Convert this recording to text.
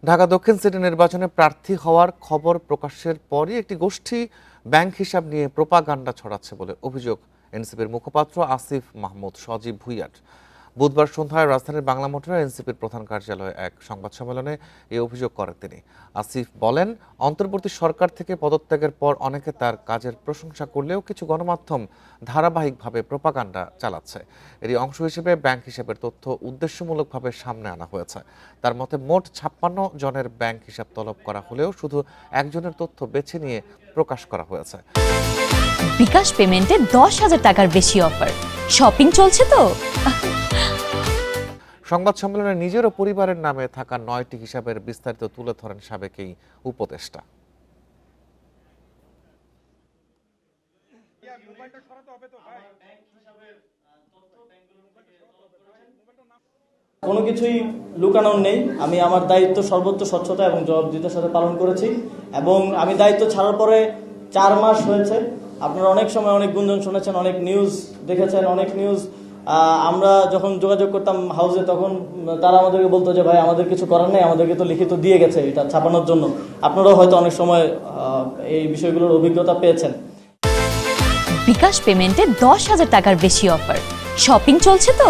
ঢাকা দক্ষিণ সিটি নির্বাচনে প্রার্থী হওয়ার খবর প্রকাশের পরই একটি গোষ্ঠী ব্যাংক হিসাব নিয়ে প্রোপাগান্ডা ছড়াচ্ছে বলে অভিযোগ এনসিপির মুখপাত্র আসিফ মাহমুদ সজীব ভুইয়ার। বুধবার সন্ধ্যায় রাজধানীর বাংলা মোটরে এনসিপির প্রধান কার্যালয়ে এক সংবাদ সম্মেলনে এই অভিযোগ করেন তিনি। আসিফ বলেন, অন্তর্বর্তী সরকার থেকে পদত্যাগের পর অনেকে তার কাজের প্রশংসা করলেও কিছু গণমাধ্যম ধারাবাহিকভাবে প্রোপাগান্ডা চালাচ্ছে। এরই অংশ হিসেবে ব্যাংক হিসাবের তথ্য উদ্দেশ্যমূলকভাবে সামনে আনা হয়েছে। তার মতে মোট 56 জনের ব্যাংক হিসাব তলব করা হলেও শুধু একজনের তথ্য বেছে নিয়ে প্রকাশ করা হয়েছে। বিকাশ পেমেন্টে 10,000 টাকার বেশি অফার, শপিং চলছে তো। সংবাদ সম্মেলনে নিজের ও পরিবারের নামে থাকা 9টি হিসাবের বিস্তারিত তুলে ধরেন সাবেক এই উপদেষ্টা। কোনো কিছুই লুকানোর নেই। আমি আমার দায়িত্ব সর্বোচ্চ স্বচ্ছতা এবং জবাবদিহিতার সাথে পালন করেছি এবং আমি দায়িত্ব ছাড়ার পরে 4 মাস হয়েছে। আপনারা অনেক সময় অনেক গুঞ্জন শুনেছেন, অনেক নিউজ দেখেছেন, অনেক নিউজ। আমরা যখন যোগাযোগ করতাম হাউসে, তখন তারা আমাদেরকে বলতো যে ভাই আমাদের কিছু করার নেই, আমাদেরকে তো লিখিত দিয়ে গেছে এটা ছাপানোর জন্য। আপনারাও হয়তো অনেক সময় এই বিষয়গুলোর অভিজ্ঞতা পেয়েছেন। বিকাশ পেমেন্টে 10,000 টাকার বেশি অফার, শপিং চলছে তো।